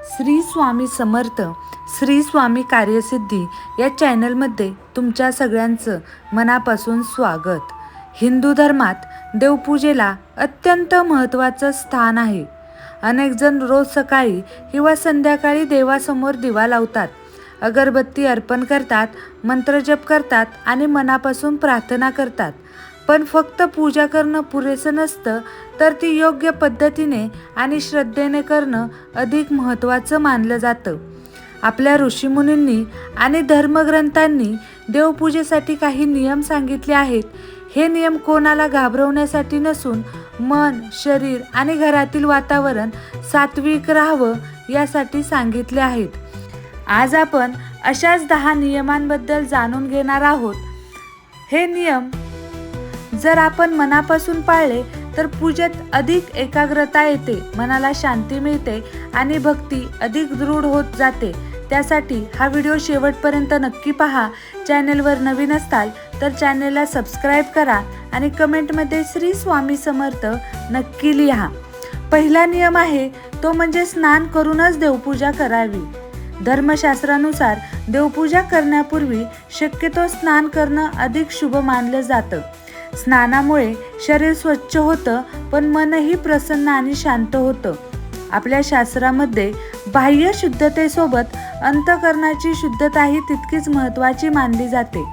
श्री स्वामी समर्थ, श्री स्वामी कार्यसिद्धी या चॅनलमध्ये तुमच्या सगळ्यांचं मनापासून स्वागत. हिंदू धर्मात देवपूजेला अत्यंत महत्त्वाचं स्थान आहे. अनेक जण रोज सकाळी किंवा संध्याकाळी देवासमोर दिवा लावतात, अगरबत्ती अर्पण करतात, मंत्रजप करतात आणि मनापासून प्रार्थना करतात. पण फक्त पूजा करणं पुरेसं नसतं, तर ती योग्य पद्धतीने आणि श्रद्धेने करणं अधिक महत्त्वाचं मानलं जातं. आपल्या ऋषीमुनींनी आणि धर्मग्रंथांनी देवपूजेसाठी काही नियम सांगितले आहेत. हे नियम कोणाला घाबरवण्यासाठी नसून मन, शरीर आणि घरातील वातावरण सात्विक राहावं यासाठी सांगितले आहेत. आज आपण अशाच 10 नियमांबद्दल जाणून घेणार आहोत. हे नियम जर आपण मनापासून पाळले तर पूजेत अधिक एकाग्रता येते, मनाला शांती मिळते आणि भक्ती अधिक दृढ होत जाते. त्यासाठी हा व्हिडिओ शेवटपर्यंत नक्की पहा. चॅनेलवर नवीन असाल तर चॅनेलला सबस्क्राईब करा आणि कमेंटमध्ये श्री स्वामी समर्थ नक्की लिहा. पहिला नियम आहे तो म्हणजे स्नान करूनच देवपूजा करावी. धर्मशास्त्रानुसार देवपूजा करण्यापूर्वी शक्यतो स्नान करणं अधिक शुभ मानलं जातं. स्नानामुळे शरीर स्वच्छ होतं, पण मनही प्रसन्न आणि शांत होतं. आपल्या शास्त्रामध्ये बाह्य शुद्धतेसोबत अंतःकरणाची शुद्धताही तितकीच महत्त्वाची मानली जाते.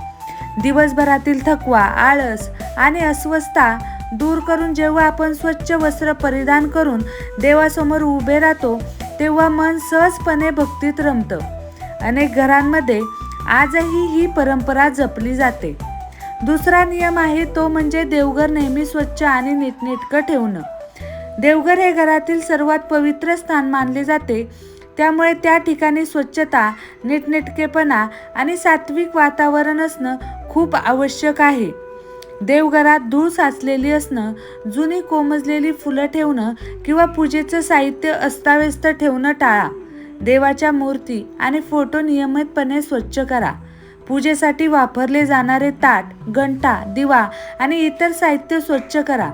दिवसभरातील थकवा, आळस आणि अस्वस्थता दूर करून जेव्हा आपण स्वच्छ वस्त्र परिधान करून देवासमोर उभे राहतो, तेव्हा मन सहजपणे भक्तीत रमतं. अनेक घरांमध्ये आजही ही परंपरा जपली जाते. दुसरा नियम आहे तो म्हणजे देवघर नेहमी स्वच्छ आणि नीटनेटकं ठेवणं. देवघर हे घरातील सर्वात पवित्र स्थान मानले जाते. त्यामुळे त्या ठिकाणी स्वच्छता, नीटनेटकेपणा आणि सात्विक वातावरण असणं खूप आवश्यक आहे. देवघरात धूळ साचलेली असणं, जुनी कोमजलेली फुलं ठेवणं किंवा पूजेचं साहित्य अस्ताव्यस्त ठेवणं टाळा. देवाच्या मूर्ती आणि फोटो नियमितपणे स्वच्छ करा. पूजेसाठी वापरले जाणारे ताट, घंटा, दिवा आणि इतर साहित्य स्वच्छ करा.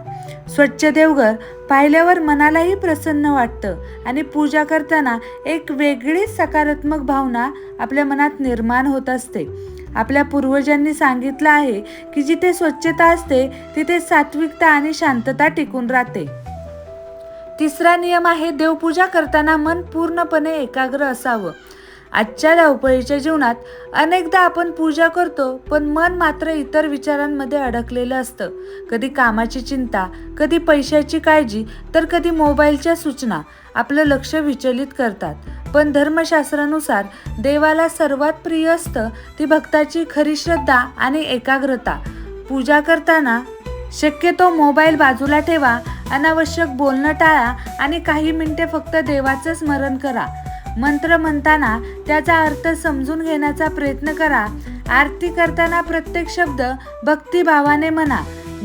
स्वच्छ देवघर पाहिल्यावर मनालाही प्रसन्न वाटतं आणि पूजा करताना एक वेगळीच सकारात्मक भावना आपल्या मनात निर्माण होत असते. आपल्या पूर्वजांनी सांगितलं आहे की जिथे स्वच्छता असते तिथे सात्विकता आणि शांतता टिकून राहते. तिसरा नियम आहे देवपूजा करताना मन पूर्णपणे एकाग्र असावं. आजच्या धावपळीच्या जीवनात अनेकदा आपण पूजा करतो, पण मन मात्र इतर विचारांमध्ये अडकलेलं असतं. कधी कामाची चिंता, कधी पैशाची काळजी, तर कधी मोबाईलच्या सूचना आपलं लक्ष विचलित करतात. पण धर्मशास्त्रानुसार देवाला सर्वात प्रिय असतं ती भक्ताची खरी श्रद्धा आणि एकाग्रता. पूजा करताना शक्यतो मोबाईल बाजूला ठेवा, अनावश्यक बोलणं टाळा आणि काही मिनिटे फक्त देवाचं स्मरण करा. मंत्र म्हणताना त्याचा अर्थ समजून घेण्याचा प्रयत्न करा. आरती करताना प्रत्येक शब्द भक्तिभावाने म्हणा.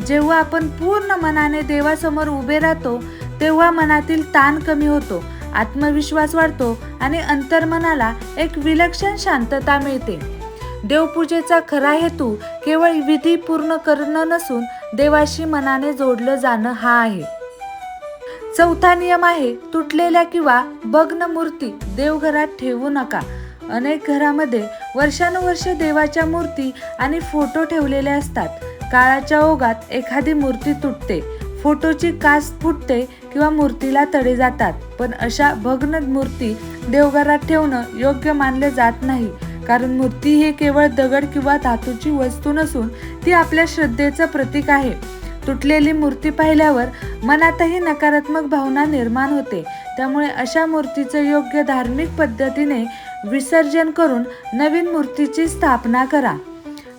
जेव्हा आपण पूर्ण मनाने देवासमोर उभे राहतो, तेव्हा मनातील ताण कमी होतो, आत्मविश्वास वाढतो आणि अंतर्मनाला एक विलक्षण शांतता मिळते. देवपूजेचा खरा हेतू केवळ विधी पूर्ण करणं नसून देवाशी मनाने जोडलं जाणं हा आहे. चौथा नियम आहे तुटलेल्या किंवा भग्न मूर्ती देवघरात ठेवू नका. अनेक घरामध्ये वर्षानुवर्षे देवाच्या मूर्ती आणि फोटो ठेवलेले असतात. काळाच्या ओघात एखादी मूर्ती तुटते, फोटोची कास फुटते किंवा मूर्तीला तडे जातात. पण अशा भग्न मूर्ती देवघरात ठेवणं योग्य मानले जात नाही, कारण मूर्ती ही केवळ दगड किंवा धातूची वस्तू नसून ती आपल्या श्रद्धेचं प्रतीक आहे. तुटलेली मूर्ती पाहिल्यावर मनातही नकारात्मक भावना निर्माण होते. त्यामुळे अशा मूर्तीचं योग्य धार्मिक पद्धतीने विसर्जन करून नवीन मूर्तीची स्थापना करा.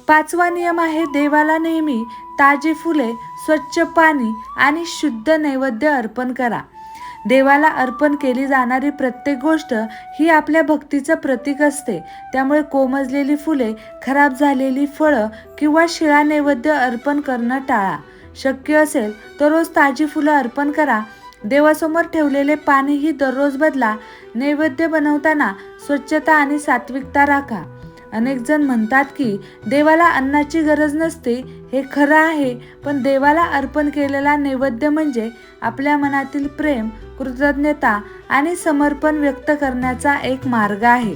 पाचवा नियम आहे देवाला नेहमी ताजी फुले, स्वच्छ पाणी आणि शुद्ध नैवेद्य अर्पण करा. देवाला अर्पण केली जाणारी प्रत्येक गोष्ट ही आपल्या भक्तीचं प्रतीक असते. त्यामुळे कोमजलेली फुले, खराब झालेली फळं किंवा शिळा नैवेद्य अर्पण करणं टाळा. शक्य असेल तर रोज ताजी फुलं अर्पण करा. देवासमोर ठेवलेले पाणीही दररोज बदला. नैवेद्य बनवताना स्वच्छता आणि सात्विकता राखा. अनेक जण म्हणतात की देवाला अन्नाची गरज नसते. हे खरं आहे, पण देवाला अर्पण केलेला नैवेद्य म्हणजे आपल्या मनातील प्रेम, कृतज्ञता आणि समर्पण व्यक्त करण्याचा एक मार्ग आहे.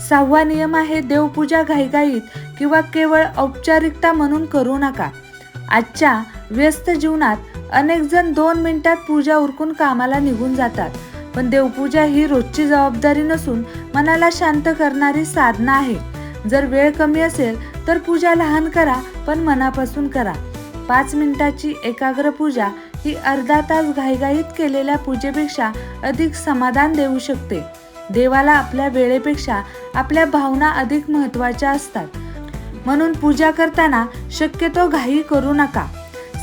6वा नियम आहे, देवपूजा घाईघाईत किंवा केवळ औपचारिकता म्हणून करू नका. आजच्या व्यस्त जीवनात अनेक जण 2 मिनिटात पूजा उरकून कामाला निघून जातात. पण देवपूजा ही रोजची जबाबदारी नसून मनाला शांत करणारी साधना आहे. जर वेळ कमी असेल तर पूजा लहान करा, पण मनापासून करा. 5 मिनिटाची एकाग्र पूजा ही अर्धा तास घाईघाईत केलेल्या पूजेपेक्षा अधिक समाधान देऊ शकते. देवाला आपल्या वेळेपेक्षा आपल्या भावना अधिक महत्त्वाच्या असतात. म्हणून पूजा करताना शक्यतो घाई करू नका.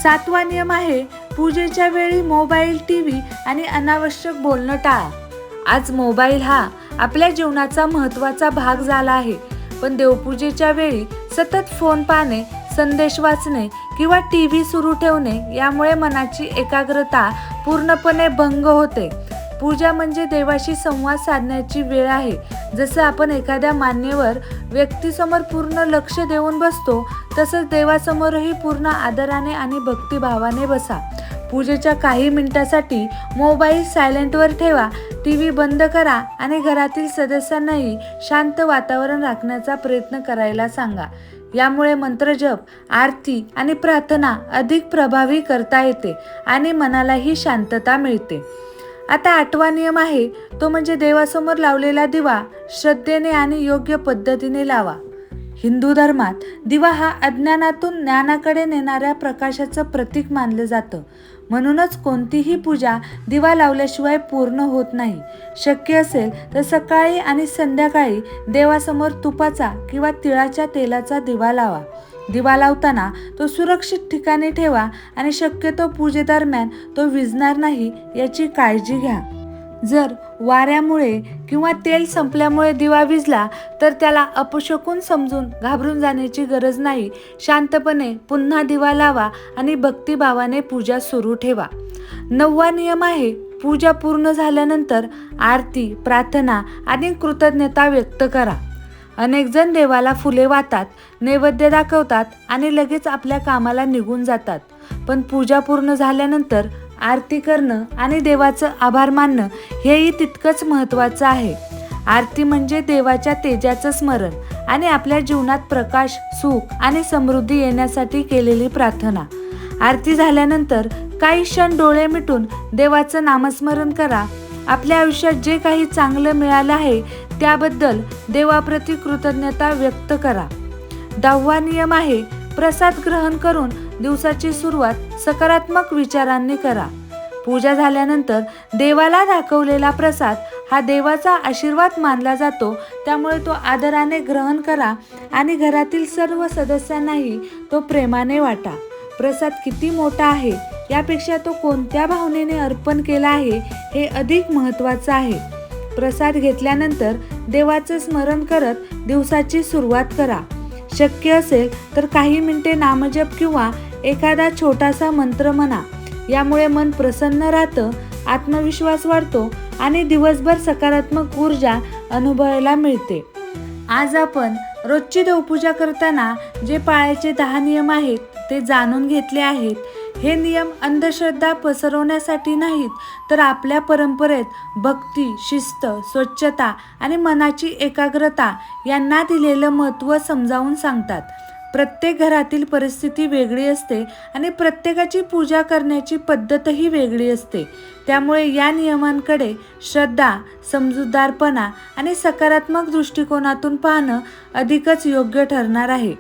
7वा नियम आहे, पूजेच्या वेळी मोबाईल, टीव्ही आणि अनावश्यक बोलणं टाळा. आज मोबाईल हा आपल्या जीवनाचा महत्त्वाचा भाग झाला आहे. पण देवपूजेच्या वेळी सतत फोन पाहणे, संदेश वाचणे किंवा टीव्ही सुरू ठेवणे यामुळे मनाची एकाग्रता पूर्णपणे भंग होते. पूजा म्हणजे देवाशी संवाद साधण्याची वेळ आहे. जसं आपण एखाद्या मान्यवर व्यक्तीसमोर पूर्ण लक्ष देऊन बसतो, तसंच देवासमोरही पूर्ण आदराने आणि भक्तिभावाने बसा. पूजेच्या काही मिनिटासाठी मोबाईल सायलेंटवर ठेवा, टीव्ही बंद करा आणि घरातील सदस्यांनाही शांत वातावरण राखण्याचा प्रयत्न करायला सांगा. यामुळे मंत्रजप, आरती आणि प्रार्थना अधिक प्रभावी करता येते आणि मनालाही शांतता मिळते. आता 8वा नियम आहे, तो म्हणजे देवासमोर लावलेला दिवा श्रद्धेने आणि योग्य पद्धतीने लावा. हिंदू धर्मात दिवा हा अज्ञानातून ज्ञानाकडे नेणाऱ्या प्रकाशाचं प्रतीक मानलं जातं. म्हणूनच कोणतीही पूजा दिवा लावल्याशिवाय पूर्ण होत नाही. शक्य असेल तर सकाळी आणि संध्याकाळी देवासमोर तुपाचा किंवा तिळाच्या तेलाचा दिवा लावा. दिवा लावताना तो सुरक्षित ठिकाणी ठेवा आणि शक्यतो पूजेदरम्यान तो विझणार नाही याची काळजी घ्या. जर वाऱ्यामुळे किंवा तेल संपल्यामुळे दिवा विझला तर त्याला अपशकुन समजून घाबरून जाण्याची गरज नाही. शांतपणे पुन्हा दिवा लावा आणि भक्तिभावाने पूजा सुरू ठेवा. 9वा नियम आहे, पूजा पूर्ण झाल्यानंतर आरती, प्रार्थना आणि कृतज्ञता व्यक्त करा. अनेक जण देवाला फुले वाहतात, नैवेद्य दाखवतात आणि लगेच आपल्या कामाला निघून जातात. पण पूजा पूर्ण झाल्यानंतर आरती करणं आणि देवाचं आभार मानणं हेही तितकंच महत्त्वाचं आहे. आरती म्हणजे देवाच्या तेजाचं स्मरण आणि आपल्या जीवनात प्रकाश, सुख आणि समृद्धी येण्यासाठी केलेली प्रार्थना. आरती झाल्यानंतर काही क्षण डोळे मिटून देवाचं नामस्मरण करा. आपल्या आयुष्यात जे काही चांगलं मिळालं आहे त्याबद्दल देवाप्रती कृतज्ञता व्यक्त करा. 10वा नियम आहे, प्रसाद ग्रहण करून दिवसाची सुरुवात सकारात्मक विचारांनी करा. पूजा झाल्यानंतर देवाला दाखवलेला प्रसाद हा देवाचा आशीर्वाद मानला जातो. त्यामुळे तो आदराने ग्रहण करा आणि घरातील सर्व सदस्यांनाही तो प्रेमाने वाटा. प्रसाद किती मोठा आहे यापेक्षा तो कोणत्या भावनेने अर्पण केला आहे हे अधिक महत्त्वाचं आहे. प्रसाद घेतल्यानंतर देवाचं स्मरण करत दिवसाची सुरुवात करा. शक्य असेल तर काही मिनिटे नामजप किंवा एखादा छोटासा मंत्र म्हणा. यामुळे मन प्रसन्न राहतं, आत्मविश्वास वाढतो आणि दिवसभर सकारात्मक ऊर्जा अनुभवायला मिळते. आज आपण रोजची देवपूजा करताना जे पाळायचे 10 नियम आहेत ते जाणून घेतले आहेत. हे नियम अंधश्रद्धा पसरवण्यासाठी नाहीत, तर आपल्या परंपरेत भक्ती, शिस्त, स्वच्छता आणि मनाची एकाग्रता यांना दिलेलं महत्त्व समजावून सांगतात. प्रत्येक घरातील परिस्थिती वेगळी असते आणि प्रत्येकाची पूजा करण्याची पद्धतही वेगळी असते. त्यामुळे या नियमांकडे श्रद्धा, समजूतदारपणा आणि सकारात्मक दृष्टिकोनातून पाहणं अधिकच योग्य ठरणार आहे.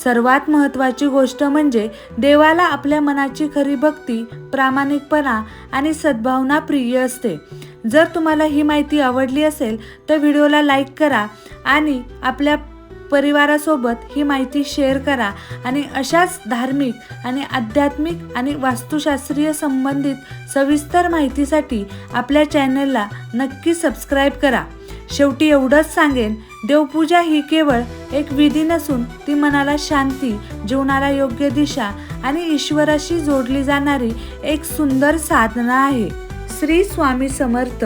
सर्वात महत्त्वाची गोष्ट म्हणजे देवाला आपल्या मनाची खरी भक्ती, प्रामाणिकपणा आणि सद्भावना प्रिय असते. जर तुम्हाला ही माहिती आवडली असेल तर व्हिडिओला लाईक करा आणि आपल्या परिवारासोबत ही माहिती शेअर करा. आणि अशाच धार्मिक आणि आध्यात्मिक आणि वास्तुशास्त्रीय संबंधित सविस्तर माहितीसाठी आपल्या चॅनलला नक्की सबस्क्राईब करा. शेवटी एवढंच सांगेन, देवपूजा ही केवळ एक विधी नसून ती मनाला शांती, जीवनाला योग्य दिशा आणि ईश्वराशी जोडली जाणारी एक सुंदर साधना आहे. श्री स्वामी समर्थ.